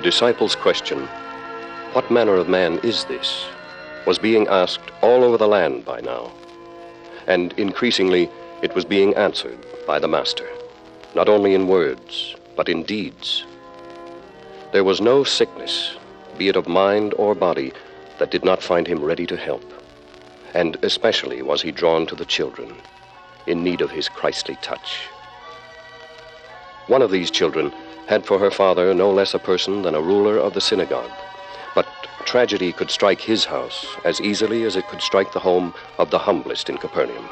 The disciples' question, "What manner of man is this?" was being asked all over the land by now. And increasingly, it was being answered by the Master, not only in words, but in deeds. There was no sickness, be it of mind or body, that did not find him ready to help. And especially was he drawn to the children, in need of his Christly touch. One of these children had for her father no less a person than a ruler of the synagogue. But tragedy could strike his house as easily as it could strike the home of the humblest in Capernaum.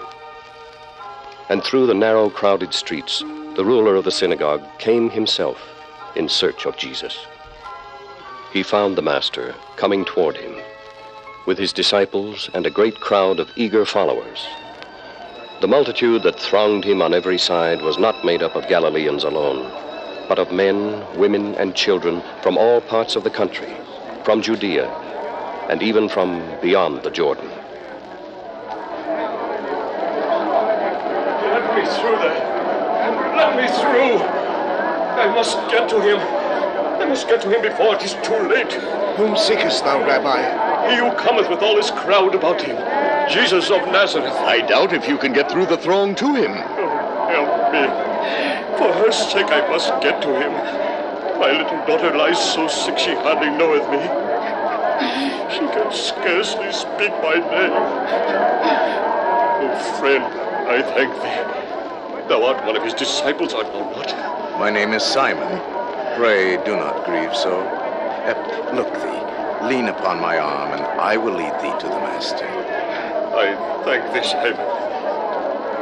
And through the narrow, crowded streets, the ruler of the synagogue came himself in search of Jesus. He found the Master coming toward him, with his disciples and a great crowd of eager followers. The multitude that thronged him on every side was not made up of Galileans alone, but of men, women, and children from all parts of the country, from Judea, and even from beyond the Jordan. Let me through there. Let me through. I must get to him. I must get to him before it is too late. Whom seekest thou, Rabbi? He who cometh with all this crowd about him, Jesus of Nazareth. I doubt if you can get through the throng to him. Oh, help me. For her sake I must get to him. My little daughter lies so sick she hardly knoweth me. She can scarcely speak my name. Oh, friend, I thank thee. Thou art one of his disciples, art thou not? My name is Simon. Pray do not grieve so. Look thee, lean upon my arm, and I will lead thee to the Master. I thank thee, Simon.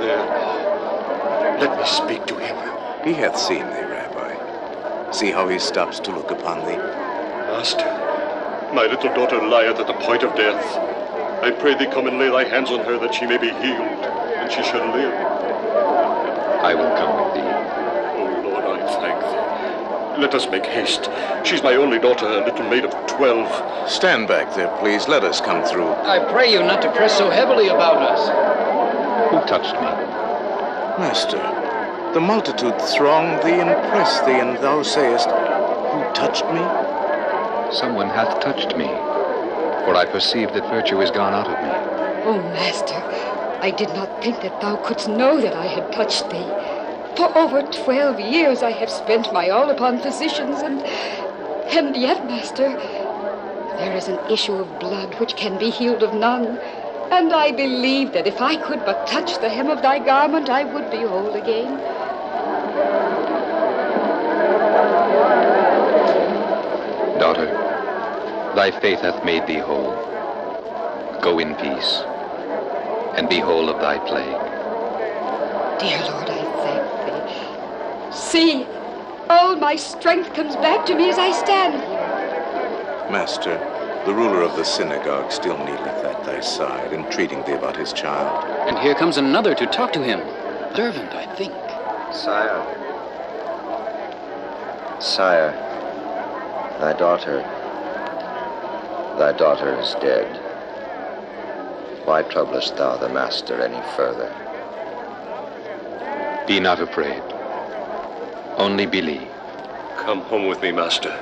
There, let me speak to him. He hath seen thee, Rabbi. See how he stops to look upon thee. Master, my little daughter lieth at the point of death. I pray thee come and lay thy hands on her that she may be healed, and she shall live. I will come with thee. Oh, Lord, I thank thee. Let us make haste. She's my only daughter, a little maid of 12. Stand back there, please. Let us come through. I pray you not to press so heavily about us. Who touched me? Master, the multitude throng thee and press thee, and thou sayest, "Who touched me?" Someone hath touched me, for I perceive that virtue is gone out of me. Oh, Master, I did not think that thou couldst know that I had touched thee. For over 12 years I have spent my all upon physicians, and yet, Master, there is an issue of blood which can be healed of none. And I believe that if I could but touch the hem of thy garment, I would be whole again. Daughter, thy faith hath made thee whole. Go in peace, and be whole of thy plague. Dear Lord, I thank thee. See, all my strength comes back to me as I stand here. Master, the ruler of the synagogue still kneeleth at thy side, entreating thee about his child. And here comes another to talk to him. Servant, I think. Sire, thy daughter is dead. Why troublest thou the Master any further? Be not afraid. Only believe. Come home with me, Master.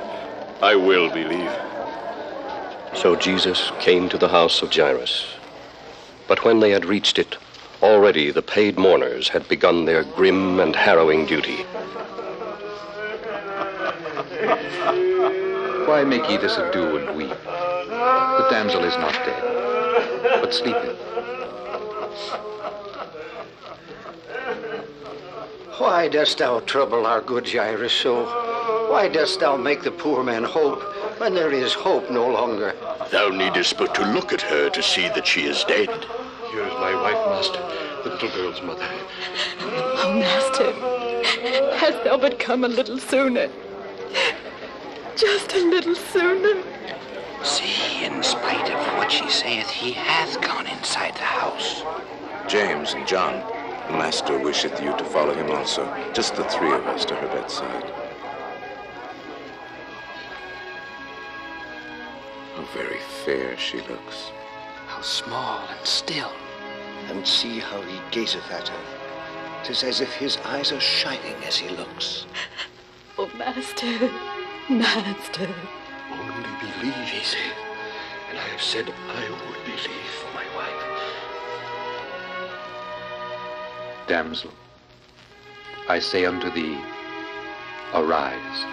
I will believe. So Jesus came to the house of Jairus. But when they had reached it, already the paid mourners had begun their grim and harrowing duty. Why make ye this ado and weep? The damsel is not dead, but sleepeth. Why dost thou trouble our good Jairus so? Why dost thou make the poor man hope when there is hope no longer? Thou needest but to look at her to see that she is dead. Here is my wife, Master, the little girl's mother. Oh, Master, hast thou but come a little sooner? Just a little sooner. See, in spite of what she saith, he hath gone inside the house. James and John, the Master wisheth you to follow him also, just the three of us to her bedside. How very fair she looks. How small and still. And see how he gazeth at her. 'Tis as if his eyes are shining as he looks. Oh, Master, Master. Only believe, he said. And I have said I would believe for my wife. Damsel, I say unto thee, arise.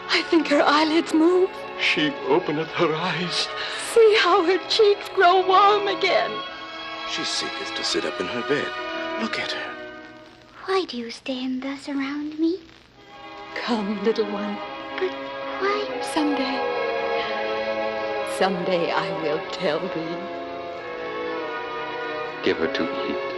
I think her eyelids move. She openeth her eyes. See how her cheeks grow warm again. She seeketh to sit up in her bed. Look at her. Why do you stand thus around me? Come, little one. But why? Someday I will tell thee. Give her to eat.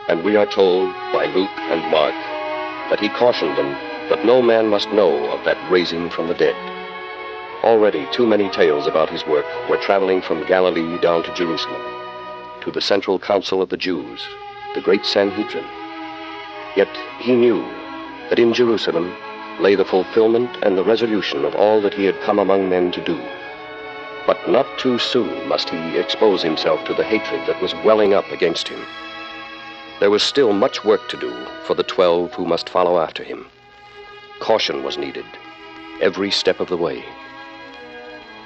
And we are told by Luke and Mark that he cautioned them that no man must know of that raising from the dead. Already too many tales about his work were traveling from Galilee down to Jerusalem, to the central council of the Jews, the great Sanhedrin. Yet he knew that in Jerusalem lay the fulfillment and the resolution of all that he had come among men to do. But not too soon must he expose himself to the hatred that was welling up against him. There was still much work to do for the 12 who must follow after him. Caution was needed, every step of the way.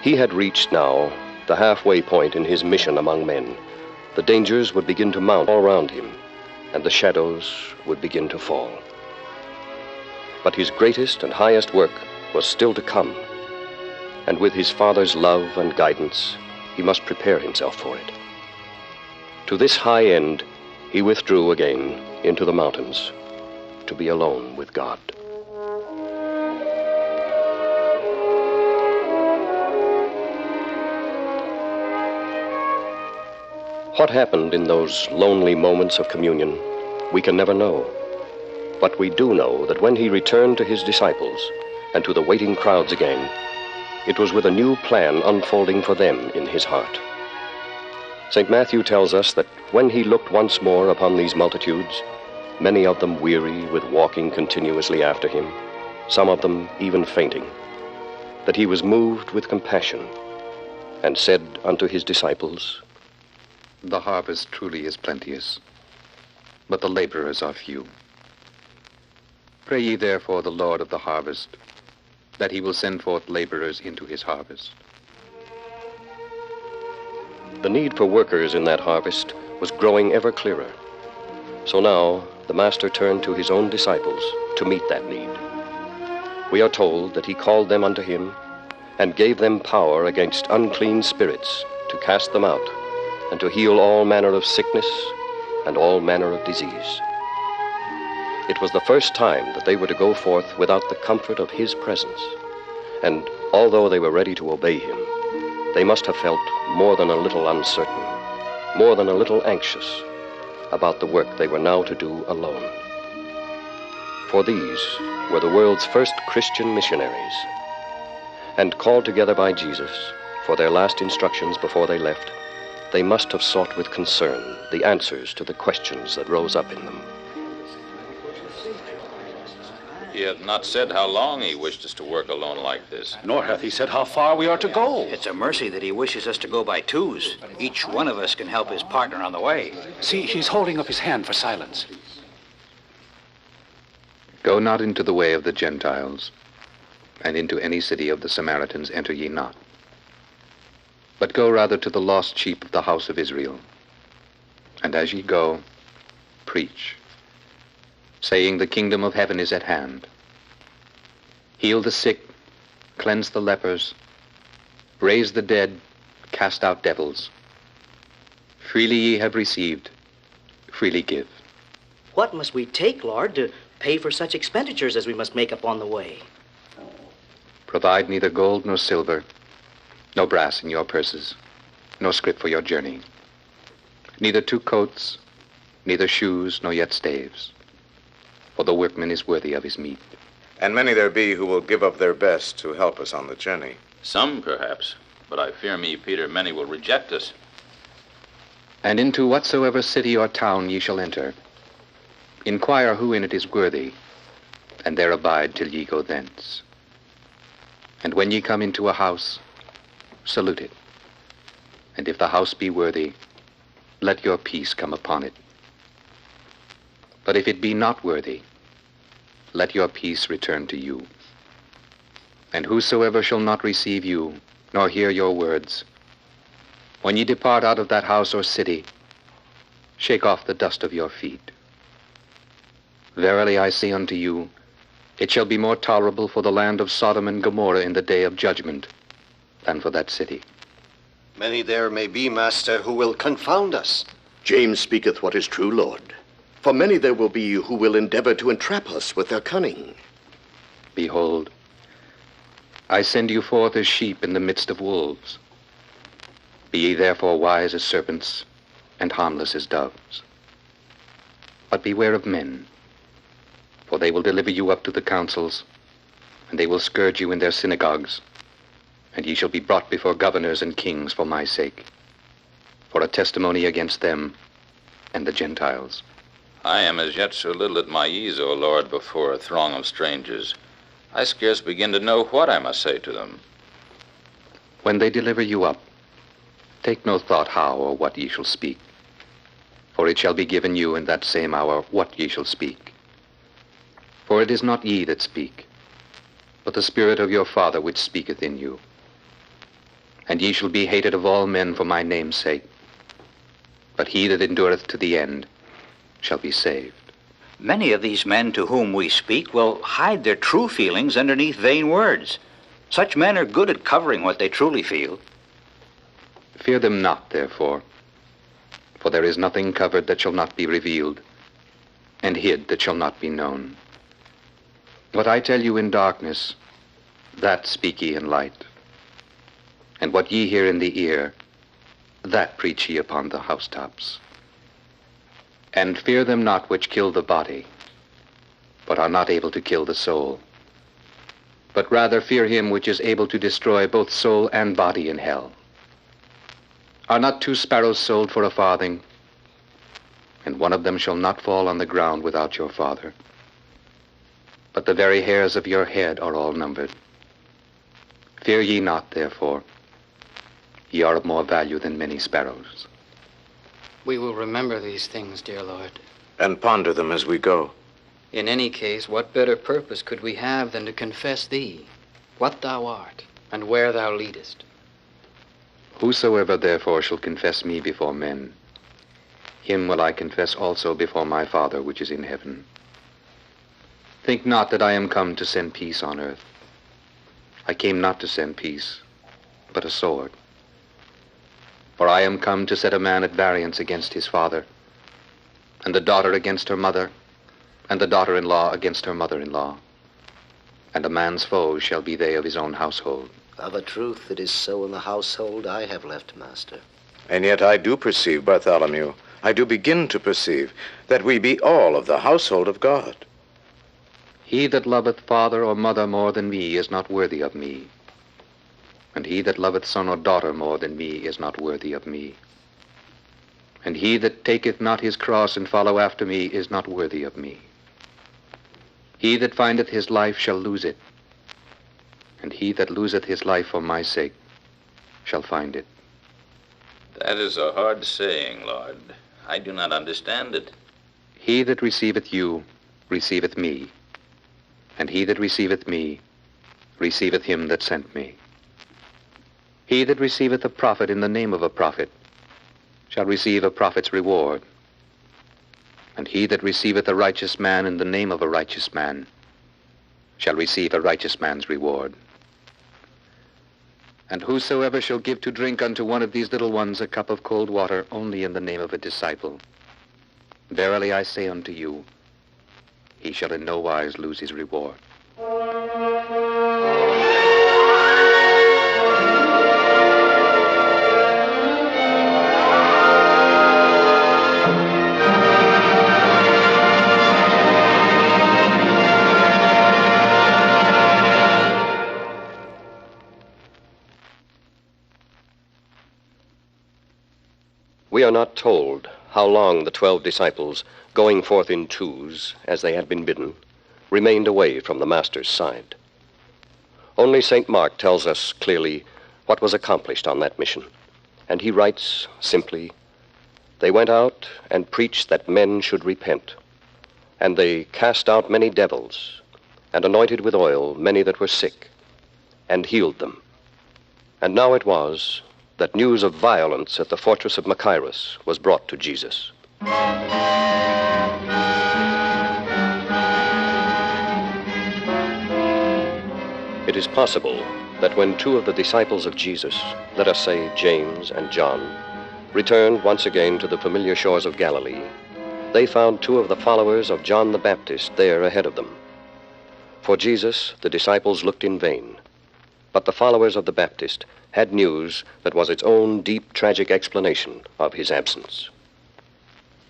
He had reached now the halfway point in his mission among men. The dangers would begin to mount all around him, and the shadows would begin to fall. But his greatest and highest work was still to come, and with his Father's love and guidance, he must prepare himself for it. To this high end, he withdrew again into the mountains to be alone with God. What happened in those lonely moments of communion, we can never know. But we do know that when he returned to his disciples and to the waiting crowds again, it was with a new plan unfolding for them in his heart. St. Matthew tells us that when he looked once more upon these multitudes, many of them weary with walking continuously after him, some of them even fainting, that he was moved with compassion and said unto his disciples, The harvest truly is plenteous, but the laborers are few. Pray ye therefore the Lord of the harvest, that he will send forth laborers into his harvest. The need for workers in that harvest was growing ever clearer. So now the Master turned to his own disciples to meet that need. We are told that he called them unto him and gave them power against unclean spirits to cast them out and to heal all manner of sickness and all manner of disease. It was the first time that they were to go forth without the comfort of his presence. And although they were ready to obey him, they must have felt more than a little uncertain, more than a little anxious about the work they were now to do alone. For these were the world's first Christian missionaries, and called together by Jesus for their last instructions before they left, they must have sought with concern the answers to the questions that rose up in them. He hath not said how long he wished us to work alone like this. Nor hath he said how far we are to go. It's a mercy that he wishes us to go by twos. Each one of us can help his partner on the way. See, he's holding up his hand for silence. Go not into the way of the Gentiles, and into any city of the Samaritans enter ye not. But go rather to the lost sheep of the house of Israel. And as ye go, preach, saying, the kingdom of heaven is at hand. Heal the sick, cleanse the lepers, raise the dead, cast out devils. Freely ye have received, freely give. What must we take, Lord, to pay for such expenditures as we must make upon the way? Provide neither gold nor silver, no brass in your purses, nor scrip for your journey. Neither 2 coats, neither shoes, nor yet staves. for the workman is worthy of his meat. And many there be who will give of their best to help us on the journey. Some, perhaps, but I fear me, Peter, many will reject us. And into whatsoever city or town ye shall enter, inquire who in it is worthy, and there abide till ye go thence. And when ye come into a house, salute it. And if the house be worthy, let your peace come upon it. But if it be not worthy, let your peace return to you. And whosoever shall not receive you, nor hear your words, when ye depart out of that house or city, shake off the dust of your feet. Verily I say unto you, it shall be more tolerable for the land of Sodom and Gomorrah in the day of judgment than for that city. Many there may be, Master, who will confound us. James speaketh what is true, Lord. For many there will be who will endeavor to entrap us with their cunning. Behold, I send you forth as sheep in the midst of wolves. Be ye therefore wise as serpents, and harmless as doves. But beware of men, for they will deliver you up to the councils, and they will scourge you in their synagogues, and ye shall be brought before governors and kings for my sake, for a testimony against them and the Gentiles. I am as yet so little at my ease, O Lord, before a throng of strangers. I scarce begin to know what I must say to them. When they deliver you up, take no thought how or what ye shall speak, for it shall be given you in that same hour what ye shall speak. For it is not ye that speak, but the Spirit of your Father which speaketh in you. And ye shall be hated of all men for my name's sake, but he that endureth to the end shall be saved. Many of these men to whom we speak will hide their true feelings underneath vain words. Such men are good at covering what they truly feel. Fear them not, therefore, for there is nothing covered that shall not be revealed, and hid that shall not be known. What I tell you in darkness, that speak ye in light. And what ye hear in the ear, that preach ye upon the housetops. And fear them not which kill the body, but are not able to kill the soul. But rather fear him which is able to destroy both soul and body in hell. Are not 2 sparrows sold for a farthing? And one of them shall not fall on the ground without your Father. But the very hairs of your head are all numbered. Fear ye not, therefore. Ye are of more value than many sparrows. We will remember these things, dear Lord. And ponder them as we go. In any case, what better purpose could we have than to confess thee, what thou art, and where thou leadest? Whosoever therefore shall confess me before men, him will I confess also before my Father which is in heaven. Think not that I am come to send peace on earth. I came not to send peace, but a sword. For I am come to set a man at variance against his father, and the daughter against her mother, and the daughter-in-law against her mother-in-law. And a man's foes shall be they of his own household. Of a truth, it is so in the household I have left, Master. And yet I do perceive, Bartholomew, I do begin to perceive, that we be all of the household of God. He that loveth father or mother more than me is not worthy of me. And he that loveth son or daughter more than me is not worthy of me. And he that taketh not his cross and follow after me is not worthy of me. He that findeth his life shall lose it, and he that loseth his life for my sake shall find it. That is a hard saying, Lord. I do not understand it. He that receiveth you receiveth me, and he that receiveth me receiveth him that sent me. He that receiveth a prophet in the name of a prophet shall receive a prophet's reward. And he that receiveth a righteous man in the name of a righteous man shall receive a righteous man's reward. And whosoever shall give to drink unto one of these little ones a cup of cold water only in the name of a disciple, verily I say unto you, he shall in no wise lose his reward. We are not told how long the 12 disciples, going forth in twos, as they had been bidden, remained away from the Master's side. Only St. Mark tells us clearly what was accomplished on that mission, and he writes simply, "They went out and preached that men should repent, and they cast out many devils, and anointed with oil many that were sick, and healed them. And now it was that news of violence at the fortress of Jairus was brought to Jesus." It is possible that when 2 of the disciples of Jesus, let us say James and John, returned once again to the familiar shores of Galilee, they found 2 of the followers of John the Baptist there ahead of them. For Jesus, the disciples looked in vain, but the followers of the Baptist had news that was its own deep, tragic explanation of his absence.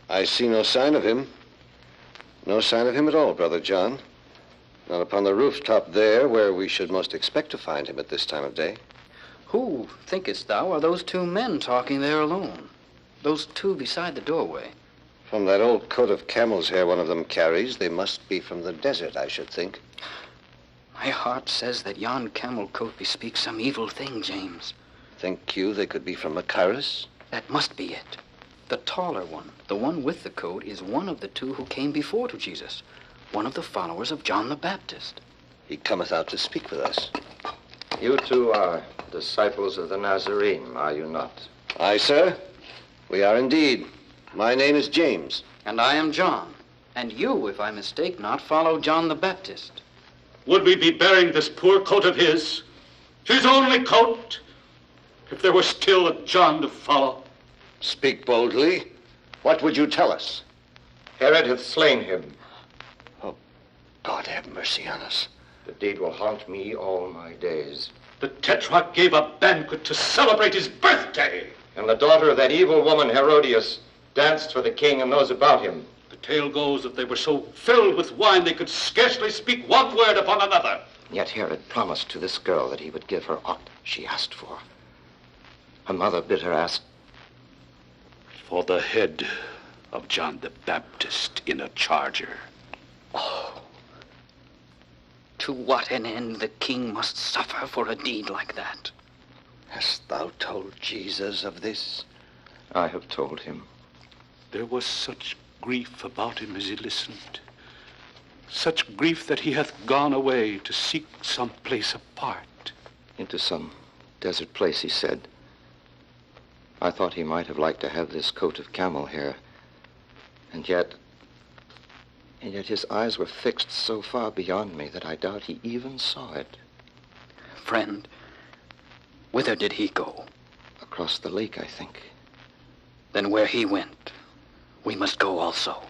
I see no sign of him. No sign of him at all, Brother John. Not upon the rooftop there, where we should most expect to find him at this time of day. Who, thinkest thou, are those 2 men talking there alone? Those 2 beside the doorway? From that old coat of camel's hair one of them carries, they must be from the desert, I should think. My heart says that yon camel coat bespeaks some evil thing, James. Think you they could be from Jairus? That must be it. The taller one, the one with the coat, is one of the 2 who came before to Jesus, one of the followers of John the Baptist. He cometh out to speak with us. You 2 are disciples of the Nazarene, are you not? Aye, sir. We are indeed. My name is James. And I am John. And you, if I mistake not, follow John the Baptist. Would we be bearing this poor coat of his only coat, if there were still a John to follow? Speak boldly. What would you tell us? Herod hath slain him. Oh, God have mercy on us. The deed will haunt me all my days. The Tetrarch gave a banquet to celebrate his birthday. And the daughter of that evil woman, Herodias, danced for the king and those about him. The tale goes that they were so filled with wine they could scarcely speak one word upon another. Yet Herod promised to this girl that he would give her aught she asked for. Her mother bid her ask for the head of John the Baptist in a charger. Oh, to what an end the king must suffer for a deed like that. Hast thou told Jesus of this? I have told him. There was such grief about him as he listened. Such grief that he hath gone away to seek some place apart. Into some desert place, he said. I thought he might have liked to have this coat of camel hair. And yet his eyes were fixed so far beyond me that I doubt he even saw it. Friend, whither did he go? Across the lake, I think. Then where he went, we must go also.